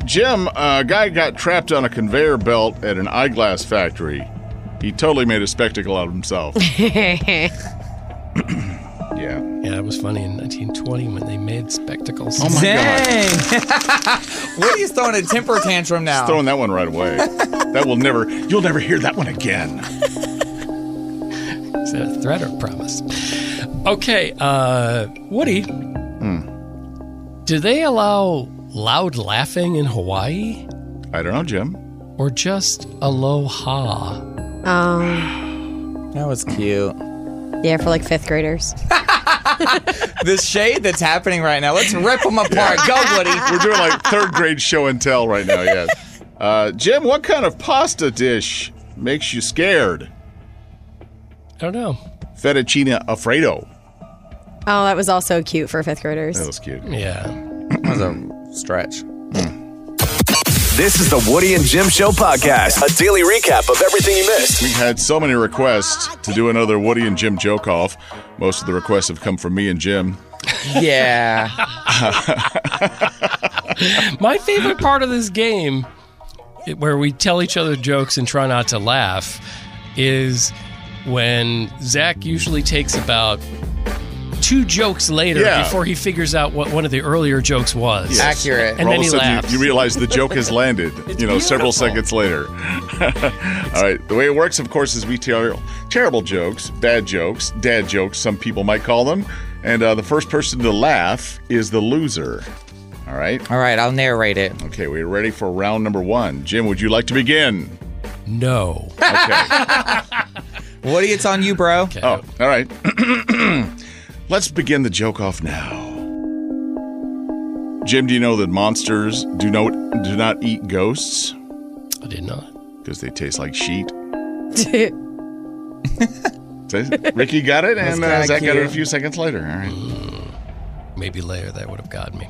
Jim, a guy got trapped on a conveyor belt at an eyeglass factory. He totally made a spectacle out of himself. Yeah. Yeah, it was funny in 1920 when they made spectacles. Oh, my Dang. Woody's throwing a temper tantrum now. He's throwing that one right away. You'll never hear that one again. Is that a threat or a promise? Okay, Woody. Do they allow loud laughing in Hawaii? I don't know, Jim. Or just aloha? That was cute. Yeah, for like 5th graders. The shade that's happening right now. Let's rip them apart. Go, Woody. We're doing like 3rd grade show and tell right now, yes. Jim, what kind of pasta dish makes you scared? I don't know. Fettuccine Alfredo. Oh, that was also cute for 5th graders. That was cute. Yeah. That was a stretch. This is the Woody and Jim Show podcast, a daily recap of everything you missed. We've had so many requests to do another Woody and Jim joke off. Most of the requests have come from me and Jim. Yeah. My favorite part of this game, where we tell each other jokes and try not to laugh, is when Zach usually takes about 2 jokes later before he figures out what one of the earlier jokes was. Yes. Accurate. And all then of he a sudden laughs. you realize the joke has landed, several seconds later. All right. The way it works, of course, is we tell terrible jokes, bad jokes, dad jokes, some people might call them. And the first person to laugh is the loser. All right? All right, I'll narrate it. Okay, we're ready for round number 1. Jim, would you like to begin? No. Okay. Woody, it's on you, bro. Okay. Oh, all right. Let's begin the joke off now. Jim, do you know that monsters do not eat ghosts? I did not. Because they taste like sheet. Ricky got it, and Zach got it a few seconds later. All right. Maybe later that would have gotten me.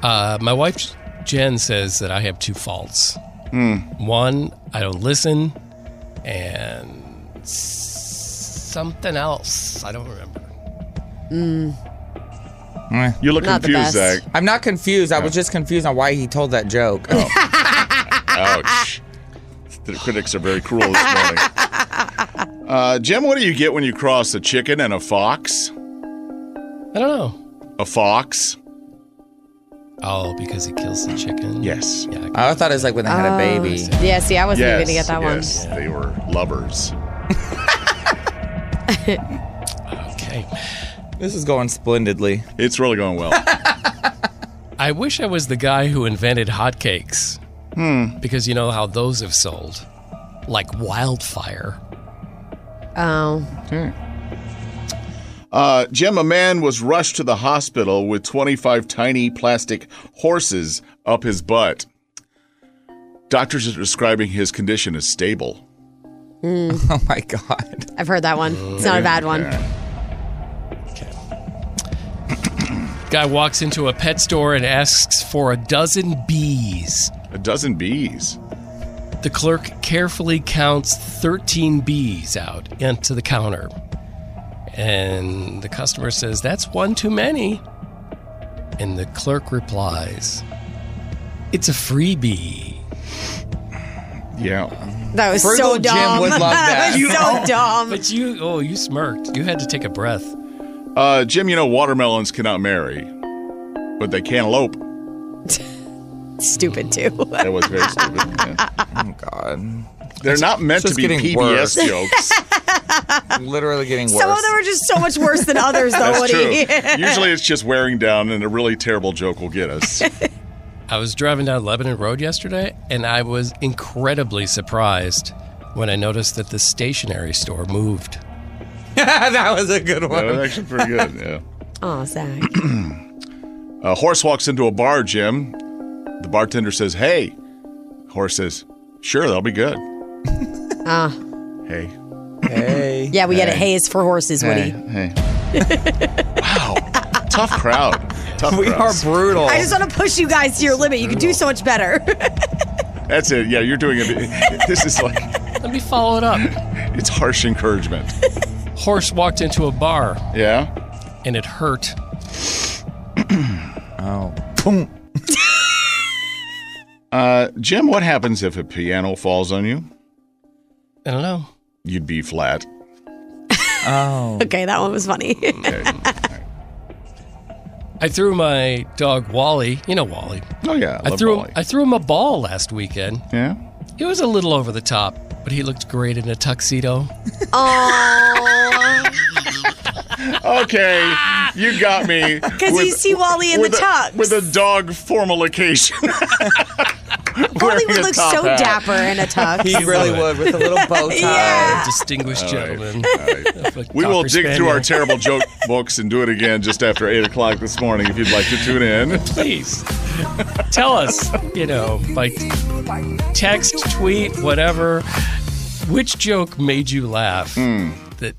My wife, Jen, says that I have 2 faults. One, I don't listen, and something else. I don't remember. You look Not the confused, best. Zach. I'm not confused. I was just confused on why he told that joke. Ouch. The critics are very cruel this morning. Jim, what do you get when you cross a chicken and a fox? I don't know. A fox? Oh, because he kills the chicken? Yes. Yeah, I thought it was like when they had a baby. Yeah, see, I wasn't even going to get that yes, they were lovers. Okay. This is going splendidly. It's really going well. I wish I was the guy who invented hotcakes. Because you know how those have sold. Like wildfire. Oh. Jim, a man was rushed to the hospital with 25 tiny plastic horses up his butt. Doctors are describing his condition as stable. Oh, my God. I've heard that one. It's not a bad one. Okay. Guy walks into a pet store and asks for a dozen bees. A dozen bees? The clerk carefully counts 13 bees out into the counter. And the customer says, "That's one too many." And the clerk replies, "It's a freebie." Yeah. That was Frugal so dumb. Jim would love that. That was so dumb. But you smirked. You had to take a breath. Jim, you know watermelons cannot marry, but they can elope. Stupid, too. That was very stupid. Yeah. Oh, God. They're not meant to just be getting PBS worse. jokes. Literally getting worse. Some of them are just so much worse than others, though, That's Woody. true. Usually it's just wearing down, and a really terrible joke will get us. I was driving down Lebanon Road yesterday, and I was incredibly surprised when I noticed that the stationery store moved. That was a good That one. was actually pretty good, yeah. Oh, Zach. A horse walks into a bar, Jim. The bartender says, "Hey." Horse says, "Sure, that'll be good." Hey. Hey. Yeah, we get it. Haze for horses, Woody. Hey. Wow. Tough crowd. Tough We crowd. are brutal. I just want to push you guys to your limit. You can do so much better. That's it. Yeah, you're doing it. This is like, Let me follow it up. it's harsh encouragement. Horse walked into a bar, Yeah? and it hurt. Oh. Boom. Jim, what happens if a piano falls on you? I don't know. You'd be flat. Oh. Okay, that one was funny. Okay. I threw my dog Wally. You know Wally. Oh, yeah. I threw him a ball last weekend. Yeah? It was a little over the top, but he looked great in a tuxedo. Oh, Okay, you got me. because you see Wally in the tux. With a dog formal occasion. Wally would look so dapper in a tux. He really would with a little bow tie. Yeah. Distinguished gentleman. We will dig through our terrible joke books and do it again just after 8 o'clock this morning if you'd like to tune in. Please tell us, by text, tweet, whatever, which joke made you laugh?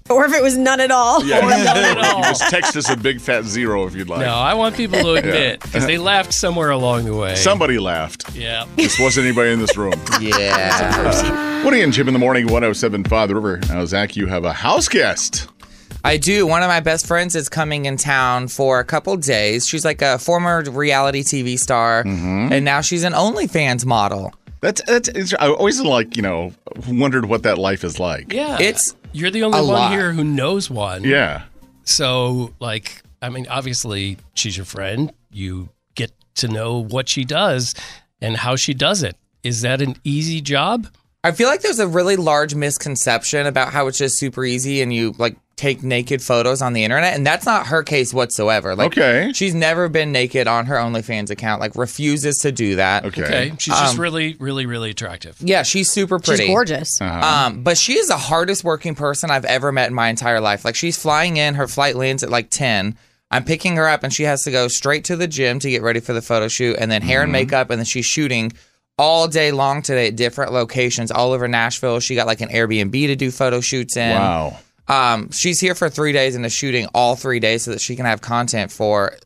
Or if it was none at all. Yeah, Or none at all. just text us a big fat 0 if you'd like. No, I want people to admit, because they laughed somewhere along the way. Somebody laughed. Yeah. This wasn't anybody in this room. Yeah. Woody and Jim in the morning, 107.5 The River. Now, Zach, you have a house guest. I do. One of my best friends is coming in town for a couple days. She's like a former reality TV star, and now she's an OnlyFans model. I always wondered what that life is like. Yeah. It's You're the only a one lot. here who knows one. Yeah. So, obviously, she's your friend. You get to know what she does and how she does it. Is that an easy job? I feel like there's a really large misconception about how it's just super easy and you take naked photos on the internet, and that's not her case whatsoever. Okay. She's never been naked on her OnlyFans account, refuses to do that. Okay. She's just really, really, really attractive. Yeah, she's super pretty. She's gorgeous. But she is the hardest working person I've ever met in my entire life. She's flying in, her flight lands at 10. I'm picking her up and she has to go straight to the gym to get ready for the photo shoot, and then hair and makeup, and then she's shooting all day long today at different locations all over Nashville. She got an Airbnb to do photo shoots in. Wow. She's here for 3 days and is shooting all 3 days so that she can have content for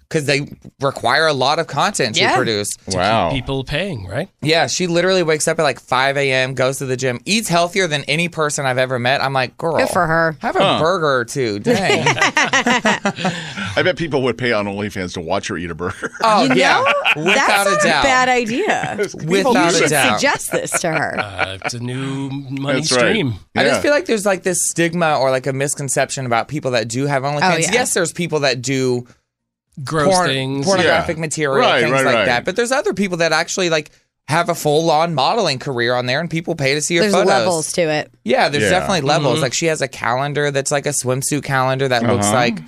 because they require a lot of content to produce. Wow. People paying, right? Yeah, she literally wakes up at 5 a.m., goes to the gym, eats healthier than any person I've ever met. I'm like, girl, Good for her. have a burger or two. Dang. I bet people would pay on OnlyFans to watch her eat a burger. Oh, You yeah. know? Without That's a doubt. a bad idea. Without You a should doubt. suggest this to her. It's a new money That's right. stream. I just Yeah. feel like there's this stigma or a misconception about people that do have OnlyFans. Oh, yeah. Yes, there's people that do Gross things. pornographic Yeah. material, Right, things right, like right. that. But there's other people that actually have a full-on modeling career on there, and people pay to see her There's photos. levels to it. Yeah, there's Yeah. definitely levels. She has a calendar that's a swimsuit calendar that looks like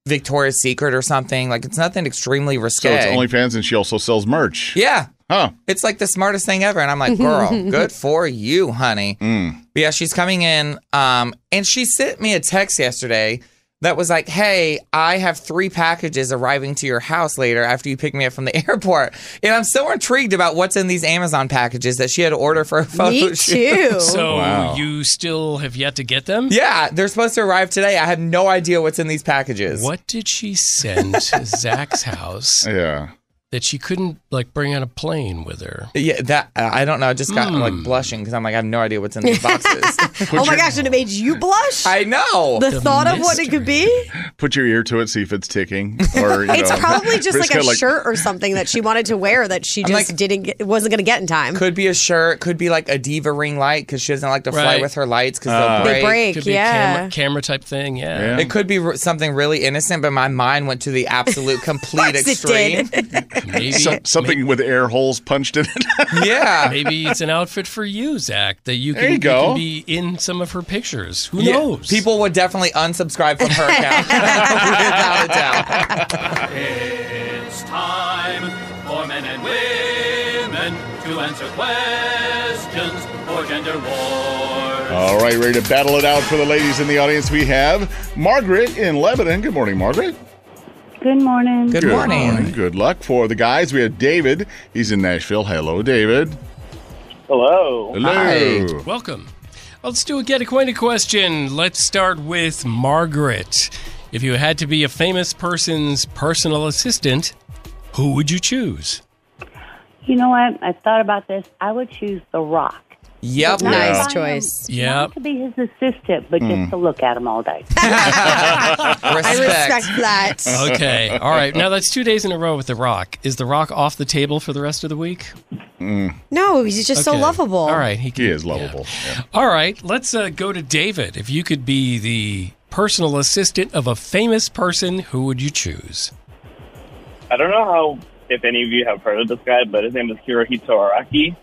Victoria's Secret or something. It's nothing extremely risque. So it's OnlyFans, and she also sells merch. Yeah. Huh. It's the smartest thing ever. And I'm like, girl, good for you, honey. But yeah, she's coming in. And she sent me a text yesterday that was like, hey, I have 3 packages arriving to your house later after you pick me up from the airport. And I'm so intrigued about what's in these Amazon packages that she had to order for a photo Me shoot. too. So Wow. you still have yet to get them? Yeah, they're supposed to arrive today. I have no idea what's in these packages. What did she send to Zach's house Yeah. that she couldn't bring on a plane with her? Yeah, that I don't know. I just got blushing because I'm like, I have no idea what's in these boxes. Oh my gosh, and it made you blush? I know. The thought of what it could be? Put your ear to it, see if it's ticking. Or It's probably just Risk a it, shirt or something that she wanted to wear that she just wasn't going to get in time. Could be a shirt. Could be a diva ring light because she doesn't like to fly Right. with her lights because they'll break. They break, Could be yeah. a camera type thing, Yeah. It could be something really innocent, but my mind went to the absolute complete Of course extreme. it did. Maybe, something with air holes punched in it. Yeah. maybe it's an outfit for you, Zach, that you There can, you go. can be in some of her pictures. Who Yeah. knows? People would definitely unsubscribe from her account without a doubt. It's time for men and women to answer questions for gender wars. All right, ready to battle it out for the ladies in the audience. We have Margaret in Lebanon. Good morning, Margaret. Good morning. Good morning. Good luck. For the guys, we have David. He's in Nashville. Hello, David. Hello. Hello. Hi. Welcome. Let's do a get acquainted question. Let's start with Margaret. If you had to be a famous person's personal assistant, who would you choose? You know what? I thought about this. I would choose The Rock. Yep. Nice choice. Yeah. Not to be his assistant, but just to look at him all day. I respect that. Okay. All right. Now that's 2 days in a row with The Rock. Is The Rock off the table for the rest of the week? No, he's just so Okay. lovable. All right. He is lovable. Yeah. All right. Let's go to David. If you could be the personal assistant of a famous person, who would you choose? I don't know if any of you have heard of this guy, but his name is Hirohito Araki.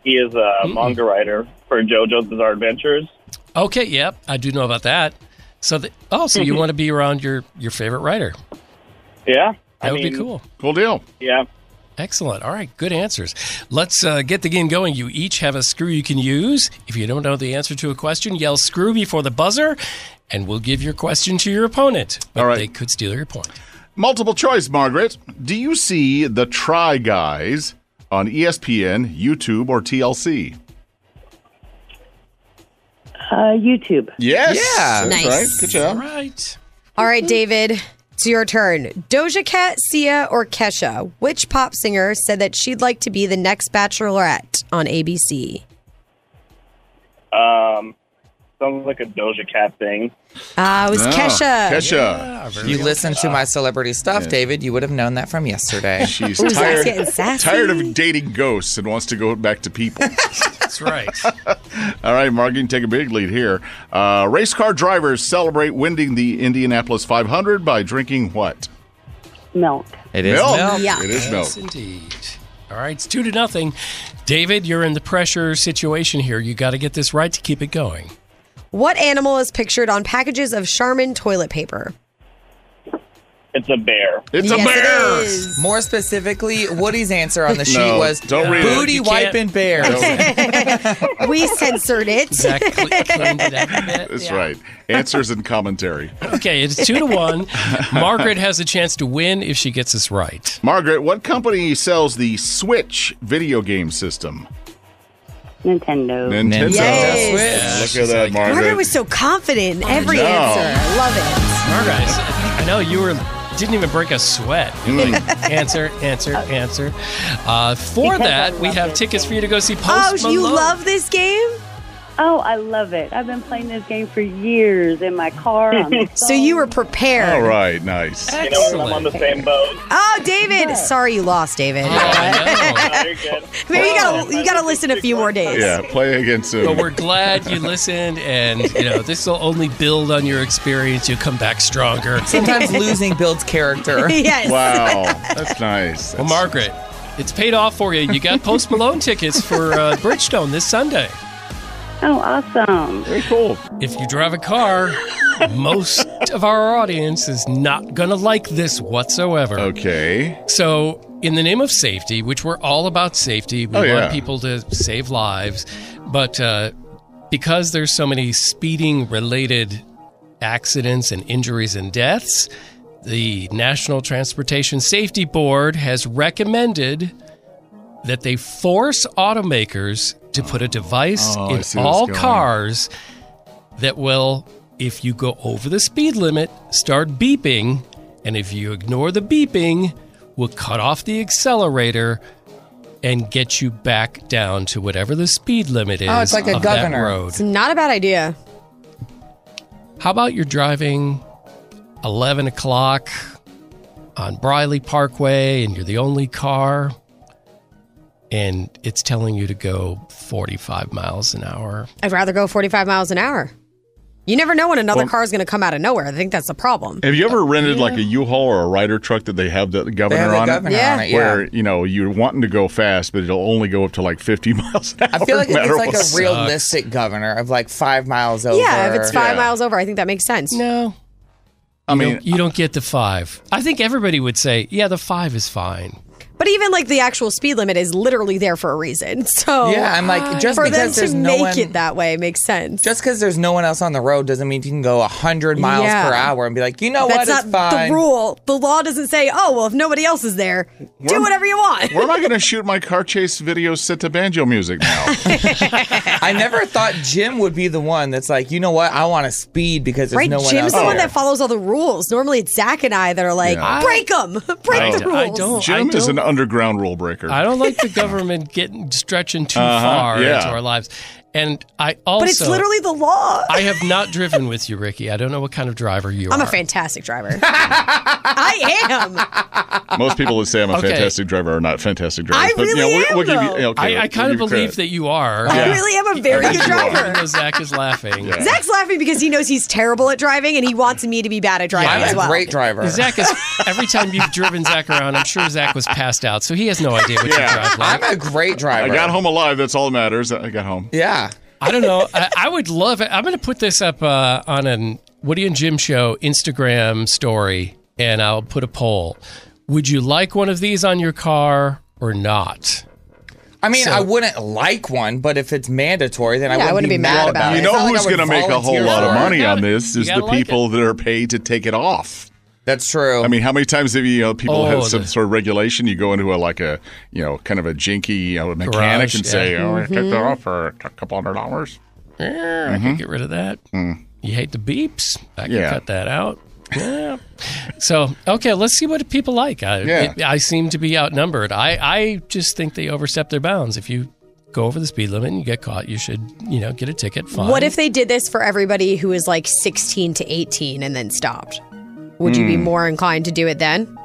He is a manga writer for JoJo's Bizarre Adventures. Okay. Yep. I do know about that. So, so you want to be around your favorite writer? Yeah. That would be cool. Cool deal. Yeah. Excellent. All right. Good answers. Let's get the game going. You each have a screw you can use. If you don't know the answer to a question, yell screw before the buzzer, and we'll give your question to your opponent. But All right. they could steal your point. Multiple choice, Margaret. Do you see the Try Guys on ESPN, YouTube, or TLC? YouTube. Yes. Yeah. That's Nice. right. Good job. All right. All right, David, it's your turn. Doja Cat, Sia, or Kesha? Which pop singer said that she'd like to be the next Bachelorette on ABC? Sounds like a Doja Cat thing. It was Kesha. Kesha. You listen to my celebrity stuff, David. You would have known that from yesterday. She's Ooh, that's getting sassy. tired of dating ghosts and wants to go back to people. That's right. All right, Mark, you can take a big lead here. Race car drivers celebrate winning the Indianapolis 500 by drinking what? Milk. It is Milk. milk. Yeah. It is milk. Yes, indeed. All right. It's 2-0. David, you're in the pressure situation here. You got to get this right to keep it going. What animal is pictured on packages of Charmin toilet paper? It's a bear. It's Yes, a bear. it is. More specifically, Woody's answer on the sheet No, was don't read it. booty You can't- wiping bears. We censored it. Zach cleaned it up a bit. That's right. Answers and commentary. Okay, it's 2-1. Margaret has a chance to win if she gets this right. Margaret, what company sells the Switch video game system? Nintendo. Nintendo. Yes. Look at that, Margaret Margaret. was so confident in every know. answer. I love it. Margaret, I know you didn't even break a sweat. You're like, answer. For that, we have tickets for you to go see Post Malone. You love this game? Oh, I love it. I've been playing this game for years in my car. On the So you were prepared. All right, nice. You know, I'm on the same boat. Oh, David. Sorry you lost, David. I No, you're good. Maybe you gotta listen a few more days. Yeah, play again soon. know. But we're glad you listened, and this will only build on your experience. You'll come back stronger. Sometimes losing builds character. Yes. Wow, that's nice. Well, Margaret, it's paid off for you. You got Post Malone tickets for Bridgestone this Sunday. Oh, awesome. Very cool. If you drive a car, most of our audience is not going to like this whatsoever. Okay. So, in the name of safety, which we're all about safety, we want people to save lives, but because there's so many speeding-related accidents and injuries and deaths, the National Transportation Safety Board has recommended that they force automakers to put a device I in see where all it's going. cars that will, if you go over the speed limit, start beeping, and if you ignore the beeping, will cut off the accelerator and get you back down to whatever the speed limit is. Oh, it's like a of that governor. road. It's not a bad idea. How about you're driving 11 o'clock on Briley Parkway and you're the only car and it's telling you to go 45 miles an hour? I'd rather go 45 miles an hour. You never know when another car is going to come out of nowhere. I think that's the problem. Have you ever rented like a U-Haul or a Ryder truck that they have the They governor have a on governor it? Yeah. on it, yeah. Where, you're wanting to go fast, but it'll only go up to like 50 miles an hour. I feel like no it's matter like what. a realistic governor of like 5 miles over. Yeah, if it's 5 Yeah. miles over, I think that makes sense. No. I mean, You don't get the 5. I think everybody would say, yeah, the 5 is fine. But even like the actual speed limit is literally there for a reason. So Yeah, I'm like, just for them because to there's no make one, it that way makes sense. just because there's no one else on the road doesn't mean you can go 100 miles Yeah. per hour and be like, you know That's what, it's not fine. the rule. The law doesn't say, oh, well, if nobody else is there, do whatever you want. where am I going to shoot my car chase videos set to banjo music now? I never thought Jim would be the one that's like, you know what, I want to speed because there's Right? no one Jim's else the one there. that follows all the rules. Normally it's Zach and I that are like, Yeah. break them. Break the rules. I don't. Jim is an I don't underground rule breaker. I don't like the government stretching too far into our lives. And I also... But it's literally the law. I have not driven with you, Ricky. I don't know what kind of driver you are. I'm a fantastic driver. I am. Most people would say I'm a fantastic driver are not fantastic drivers. I really am, we'll give you, I kind of believe that you are. I really am a very good driver. Even though Zach is laughing. Yeah. Zach's laughing because he knows he's terrible at driving and he wants me to be bad at driving as well. I'm a great driver. Zach is, every time you've driven Zach around, I'm sure Zach was passed out, so he has no idea what you drive like. I'm a great driver. I got home alive. That's all that matters. I got home. Yeah. I don't know. I would love it. I'm going to put this up on an Woody and Jim Show Instagram story, and I'll put a poll. Would you like one of these on your car or not? I mean, I wouldn't like one, but if it's mandatory, then I wouldn't be mad about it. You know who's going to make a whole lot of money on this is the people that are paid to take it off. That's true. I mean, how many times have people have some sort of regulation? You go into kind of a jinky mechanic garage, and say, "Oh, I take that off for a couple $100." Yeah, I could get rid of that. You hate the beeps? I can cut that out. Yeah. So, okay, let's see what people like. I seem to be outnumbered. I just think they overstep their bounds. If you go over the speed limit and you get caught, you should, get a ticket. Fine. What if they did this for everybody who is like 16 to 18 and then stopped? Would you be more inclined to do it then?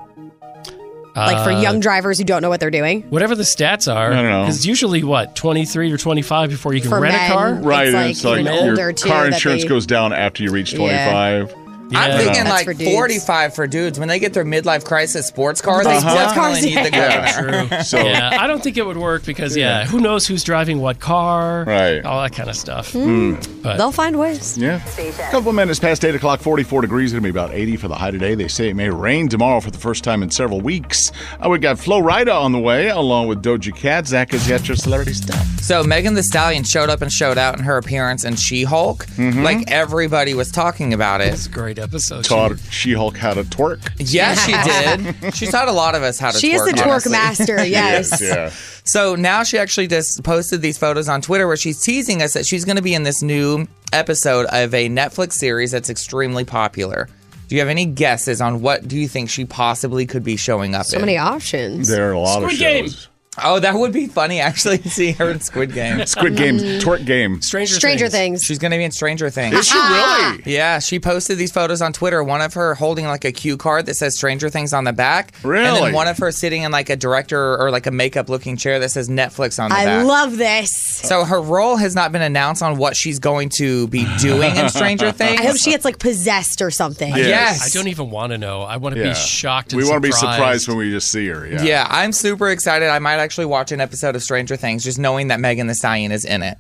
Like for young drivers who don't know what they're doing? Whatever the stats are. I don't know. Because it's usually, 23 or 25 before you can For rent men, a car? Right. It's like your car insurance goes down after you reach 25. Yeah. I'm thinking That's like for dudes. 45 for dudes. When they get their midlife crisis sports car, they definitely need the governor. True. So, I don't think it would work because, who knows who's driving what car? Right. All that kind of stuff. But they'll find ways. Yeah. A couple of minutes past 8 o'clock, 44 degrees. Going to be about 80 for the high today. They say it may rain tomorrow for the first time in several weeks. We've got Flo Rida on the way, along with Doja Cat. Zach has got your celebrity stuff. So Megan Thee Stallion showed up and showed out in her appearance in She-Hulk. Like everybody was talking about it. It's a great episode. Taught She-Hulk how to twerk. Yeah, she did. She taught a lot of us how to twerk. She is the twerk honestly. master, yes. Yeah. So now she actually just posted these photos on Twitter where she's teasing us that she's going to be in this new episode of a Netflix series that's extremely popular. Do you have any guesses on what do you think she possibly could be showing up in? So many options. There are a lot of Squid Game. shows. Oh, that would be funny, actually, to see her in Squid Game. Squid Games, twerk game. Stranger Things. She's going to be in Stranger Things. Is she really? Yeah, she posted these photos on Twitter. One of her holding like a cue card that says Stranger Things on the back. Really? And then one of her sitting in like a director or like a makeup looking chair that says Netflix on the back. I love this. So her role has not been announced on what she's going to be doing in Stranger Things. I hope she gets like possessed or something. Yes. I don't even want to know. I want to be shocked and We want to be surprised. surprised when we just see her. Yeah. Yeah, I'm super excited. I might actually watch an episode of Stranger Things just knowing that Megan Thee Stallion is in it.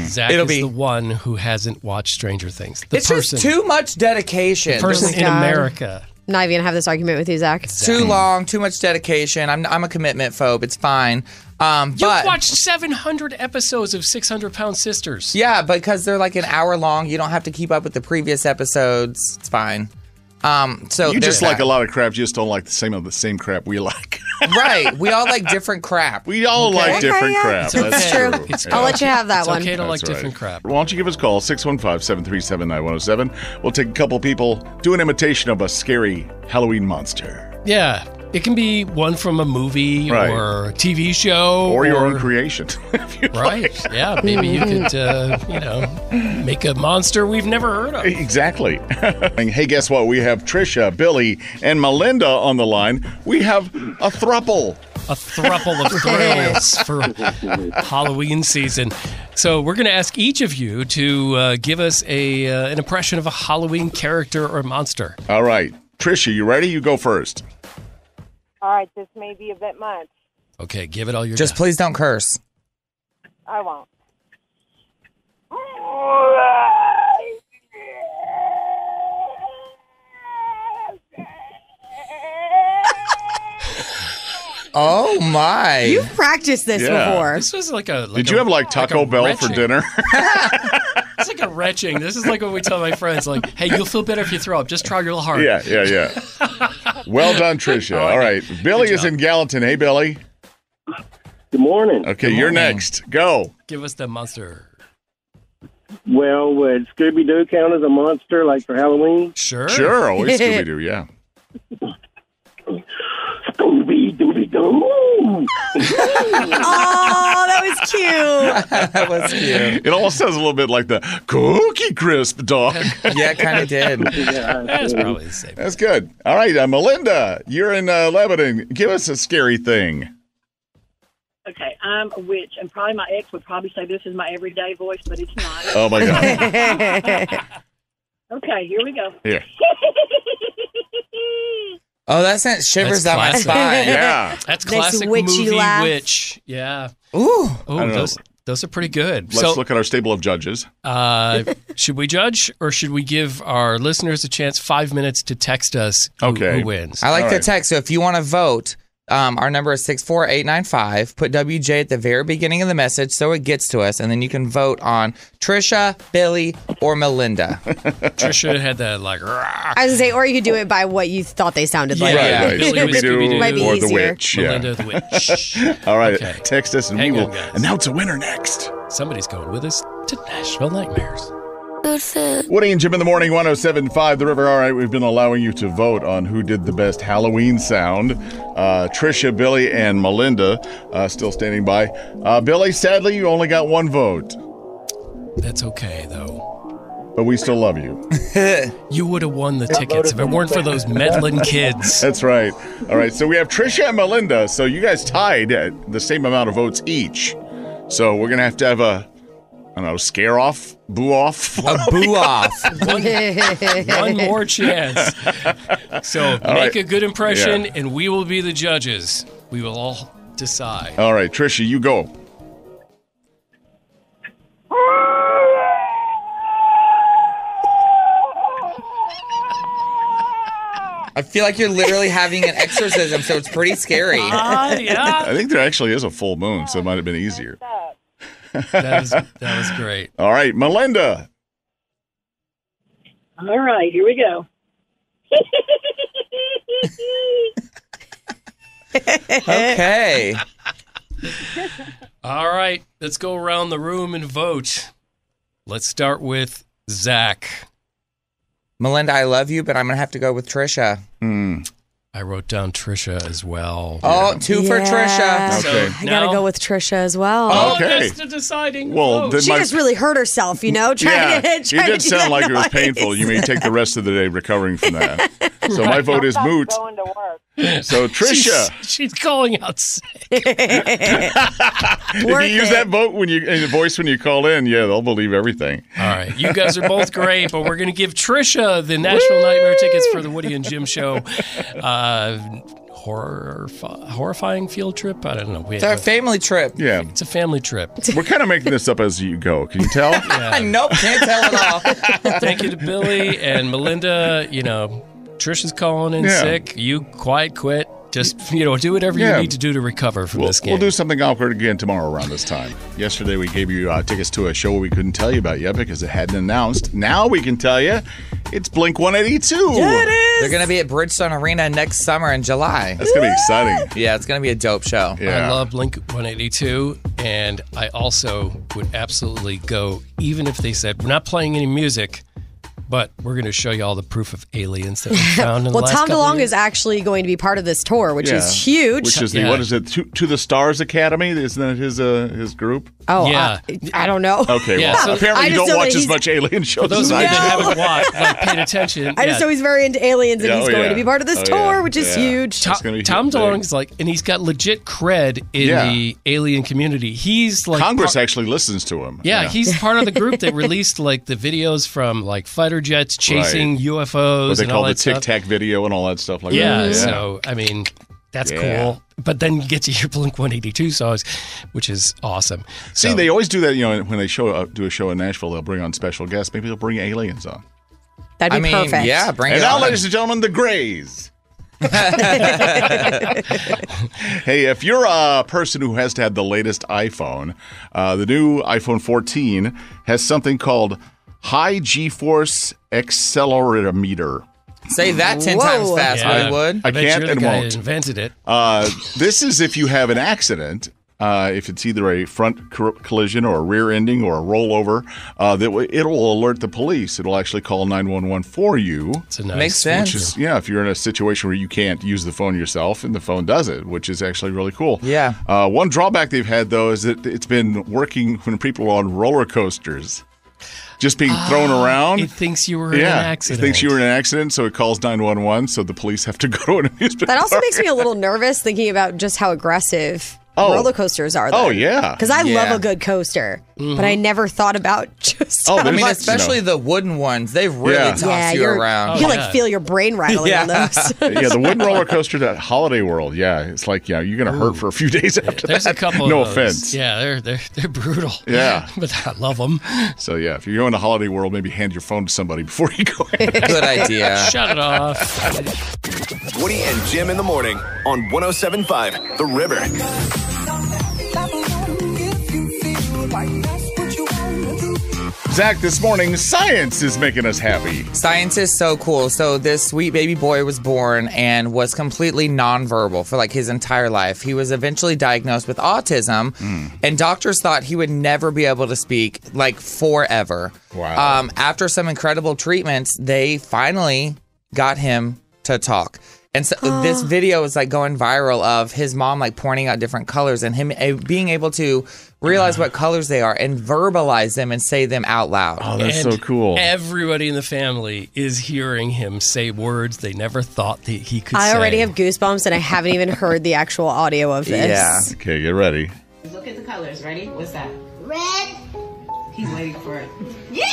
Zach it'll is be the one who hasn't watched Stranger Things. It's just too much dedication. Person in God. America. I'm not even going to have this argument with you, Zach. It's too long, too much dedication. I'm a commitment phobe. It's fine. You've But watched 700 episodes of 600-Pound Sisters. yeah, because they're like an hour long. You don't have to keep up with the previous episodes. It's fine. So You there's just like that. a lot of crap. You just don't like the same crap we like. Right. We all like different crap. We all like different crap. That's That's true. It's I'll let you have that It's one. okay to like That's right. different crap. Why don't you give us a call, 615-737-9107. We'll take a couple people, do an imitation of a scary Halloween monster. Yeah. It can be one from a movie Right. or a TV show. Or your own creation. if you'd Right. like. Yeah. Maybe you could, make a monster we've never heard of. Exactly. Hey, guess what? We have Trisha, Billy, and Melinda on the line. We have a thruple. A thruple of thrills for Halloween season. So we're going to ask each of you to give us an impression of a Halloween character or monster. All right. Trisha, you ready? You go first. All right, this may be a bit much. Okay, give it all your Just best. please don't curse. I won't. Oh my. You've practiced this Yeah. before. This was like a. Did you have like Taco Bell for retching. dinner? It's like a retching. This is like what we tell my friends, like, hey, you'll feel better if you throw up. Just try real hard. Yeah. Well done, Trisha. All right. Billy is in Gallatin. Hey, Billy. Good morning. Okay, you're next. Go. Give us the monster. Well, would Scooby-Doo count as a monster, like for Halloween? Sure. Always Scooby-Doo, yeah. Scooby-Dooby-Doo. That was cute. It almost sounds a little bit like the Cookie Crisp dog. Yeah, it kind of did. That's probably the same. That's good. All right, Melinda, you're in Lebanon. Give us a scary thing. Okay, I'm a witch, and probably my ex would probably say this is my everyday voice, but it's not. Oh, my God. Okay, here we go. Here. Oh, that sent shivers down my spine. Yeah. That's Nice classic witchy movie laugh. witch. Yeah. Ooh. Oh, those are pretty good. Let's look at our stable of judges. Should we judge, or should we give our listeners a chance 5 minutes to text us who wins? I like All the right. text. So if you want to vote, our number is 64895. Put WJ at the very beginning of the message so it gets to us, and then you can vote on Trisha, Billy, or Melinda. Trisha had that like. I was going to say, or you could do it by what you thought they sounded like. Right. Billy was Scooby-Doo Might be or easier. the witch. Yeah. Melinda the witch. All right, Okay. text us and Hang we on, will guys. announce a winner next. Somebody's going with us to Nashville Nightmares. Woody and Jim in the morning, 107.5 The River. All right, we've been allowing you to vote on who did the best Halloween sound. Trisha, Billy, and Melinda still standing by. Billy, sadly, you only got one vote, That's okay, though. but we still love you. You would have won the tickets if it weren't for those meddling kids. That's right. All right, so we have Trisha and Melinda. So you guys tied at the same amount of votes each. So we're going to have a, I don't know, scare off, boo off. A boo off. One more chance. So All make right. a good impression, Yeah. and we will be the judges. We will all decide. All right, Trisha, you go. I feel like you're literally having an exorcism, so it's pretty scary. Yeah. I think there actually is a full moon, so it might have been easier. That was great. All right, Melinda. All right, here we go. Okay. All right, let's go around the room and vote. Let's start with Zach. Melinda, I love you, but I'm going to have to go with Trisha. I wrote down Trisha as well. Oh, two for Trisha. Okay. I got to go with Trisha as well. Oh, Okay. that's the deciding Well, vote. then She my- just really hurt herself, you know? Yeah, Trying it to did do sound that like it was noise. painful. You may take the rest of the day recovering from that. So my vote is moot. Going to work. So Trisha, She's calling out sick. if you use that vote in the voice when you call in, yeah, they'll believe everything. All right, you guys are both great, but we're going to give Trisha the Nashville Nightmare tickets for the Woody and Jim show. Horrifying field trip? I don't know. It's our family trip. Yeah, It's a family trip. we're kind of making this up as you go. Can you tell? Nope, can't tell at all. Thank you to Billy and Melinda. You know, Trisha's calling in Yeah. sick. You quit. Just, do whatever you Yeah. need to do to recover from this game. We'll do something awkward again tomorrow around this time. Yesterday we gave you tickets to a show we couldn't tell you about yet because it hadn't announced. Now we can tell you it's Blink 182. Yeah, it is. They're going to be at Bridgestone Arena next summer in July. That's going to be exciting. Yeah, it's going to be a dope show. Yeah. I love Blink 182, and I also would absolutely go, even if they said, we're not playing any music, but we're going to show you all the proof of aliens that we found in the Well, last Tom couple DeLonge of years. is actually going to be part of this tour, which Yeah. is huge. Which is the, Yeah. what is it, To the Stars Academy? Isn't that his group? oh, Yeah. I don't know. Okay, Yeah, well, so- apparently I you just don't know watch that as he's- much alien shows For those as of I you do. that haven't paid attention, I just know he's very into aliens, and Yeah, he's oh, going yeah. to be part of this Oh, tour, yeah. which is Yeah. huge. It's gonna be Tom big. DeLonge is like, and he's got legit cred in Yeah. the alien community. He's like Congress actually listens to him. Yeah, he's part of the group that released like the videos from like fighter jets chasing UFOs what they and call all the that stuff. Tic Tac video and all that stuff like Yeah, that. so I mean, that's Yeah. cool. But then you get to hear Blink 182 songs, which is awesome. See, So- they always do that. When they do a show in Nashville, they'll bring on special guests. Maybe they'll bring aliens on. That'd be perfect. Yeah, bring And it now, on. ladies and gentlemen, the Greys. Hey, if you're a person who has to have the latest iPhone, the new iPhone 14 has something called High G-Force Accelerometer. Say that 10 Whoa. times fast, Yeah. Hollywood. I bet can't you're and the guy won't. that invented it. This is if you have an accident if it's either a front collision or a rear ending or a rollover, it'll alert the police. It'll actually call 911 for you. It's a nice Makes sense. Which is, if you're in a situation where you can't use the phone yourself, and the phone does it, which is actually really cool. Yeah. One drawback they've had, though, is that it's been working when people are on roller coasters. Just being thrown around. It thinks you were in an accident. It thinks you were in an accident, so it calls 911, so the police have to go to an amusement That also park. makes me a little nervous thinking about just how aggressive roller coasters are. Though. Oh, yeah. Because I love a good coaster, but I never thought about just how much. Especially the wooden ones. They really toss you around. You like feel your brain rattling on those. The wooden roller coaster at Holiday World. Yeah, it's like you're going to hurt for a few days after There's that. a couple no of those. offense. Yeah, they're brutal. Yeah. But I love them. So, if you're going to Holiday World, maybe hand your phone to somebody before you go in. Good idea. Shut it off. Woody and Jim in the morning on 107.5 The River. Zach, this morning, science is making us happy. Science is so cool. So this sweet baby boy was born and was completely nonverbal for like his entire life. He was eventually diagnosed with autism, and doctors thought he would never be able to speak like forever. Wow. After some incredible treatments, they finally got him to talk. And so this video is like going viral of his mom like pointing out different colors and him being able to realize what colors they are and verbalize them and say them out loud. Oh, that's so cool. Everybody in the family is hearing him say words they never thought that he could say. I already have goosebumps and I haven't even heard the actual audio of this. Yeah. Okay, get ready. Look at the colors. Ready? What's that? Red. He's waiting for it. Yeah!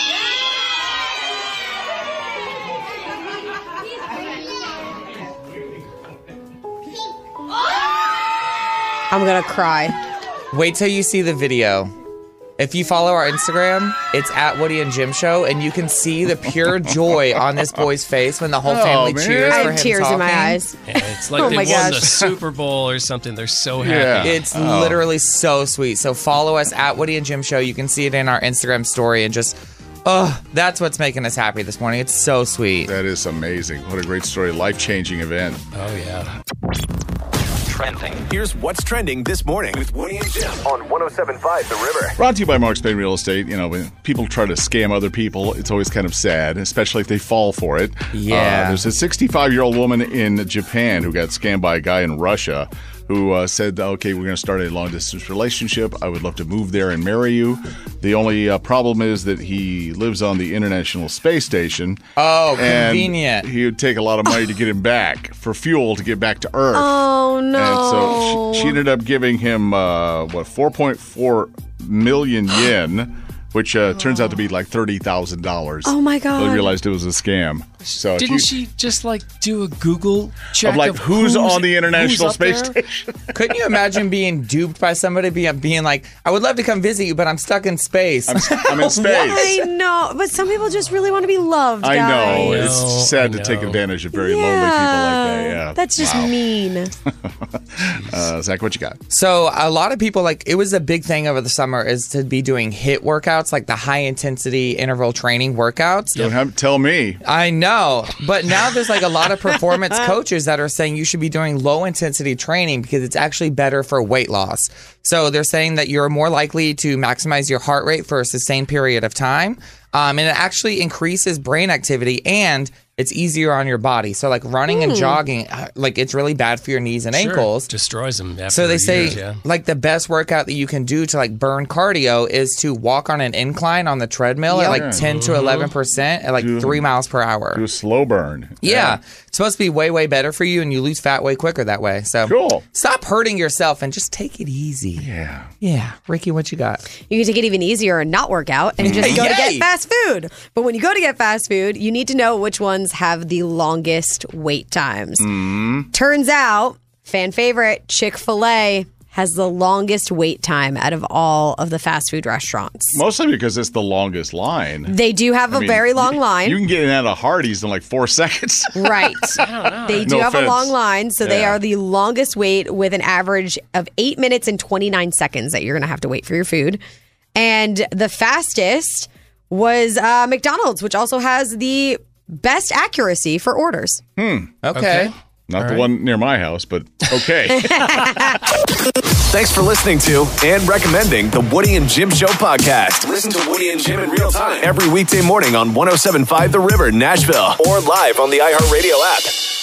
I'm going to cry. Wait till you see the video. If you follow our Instagram, it's at Woody and Jim Show, and you can see the pure joy on this boy's face when the whole family cheers I for have him tears talking. in my eyes. Yeah, it's like Oh they my won the gosh. Super Bowl or something. They're so happy. It's literally so sweet. So follow us at Woody and Jim Show. You can see it in our Instagram story, and just, that's what's making us happy this morning. It's so sweet. That is amazing. What a great story. Life-changing event. Oh, yeah. Trending. Here's what's trending this morning with Woody and Jim on 107.5 The River. Brought to you by Mark Spain Real Estate. When people try to scam other people, it's always kind of sad, especially if they fall for it. Yeah. There's a 65-year-old woman in Japan who got scammed by a guy in Russia who said, okay, we're going to start a long-distance relationship. I would love to move there and marry you. The only problem is that he lives on the International Space Station. Oh, and convenient. He would take a lot of money to get him back for fuel to get back to Earth. Oh, no. And so she ended up giving him, 4.4 million yen, which turns out to be like $30,000. Oh, my God. They realized it was a scam. So Didn't she just like do a Google check of like who's on the International who's up Space there? Station? Couldn't you imagine being duped by somebody being like, I would love to come visit you, but I'm stuck in space. I'm in space. I know, but some people just really want to be loved, I know. guys. It's sad to take advantage of very lonely people like that. Yeah. That's just mean. Zach, what you got? So a lot of people, like, it was a big thing over the summer is to be doing HIIT workouts, like the high intensity interval training workouts. Don't have to tell me. I know. But now there's like a lot of performance coaches that are saying you should be doing low intensity training because it's actually better for weight loss. So they're saying that you're more likely to maximize your heart rate for a sustained period of time. And it actually increases brain activity and it's easier on your body. So like running and jogging, like it's really bad for your knees and ankles. Destroys them. After So they say years, yeah. like the best workout that you can do to like burn cardio is to walk on an incline on the treadmill at like 10 to 11% at like 3 miles per hour. Do a slow burn. Yeah. It's supposed to be way, way better for you and you lose fat way quicker that way. So Cool. Stop hurting yourself and just take it easy. Yeah. Yeah. Ricky, what you got? You can take it even easier and not work out and just go to Yay! get fast food. But when you go to get fast food, you need to know which ones have the longest wait times. Turns out, fan favorite, Chick-fil-A has the longest wait time out of all of the fast food restaurants. Mostly because it's the longest line. They do have a very long line. You can get in and out of Hardee's in like 4 seconds. Right. They do No have offense. a long line, so they Yeah. are the longest wait with an average of 8 minutes and 29 seconds that you're going to have to wait for your food. And the fastest was McDonald's, which also has the best accuracy for orders. Okay. Not the one near my house, but okay. Thanks for listening to and recommending the Woody and Jim Show podcast. Listen to Woody and Jim in real time every weekday morning on 107.5 The River, Nashville, or live on the iHeartRadio app.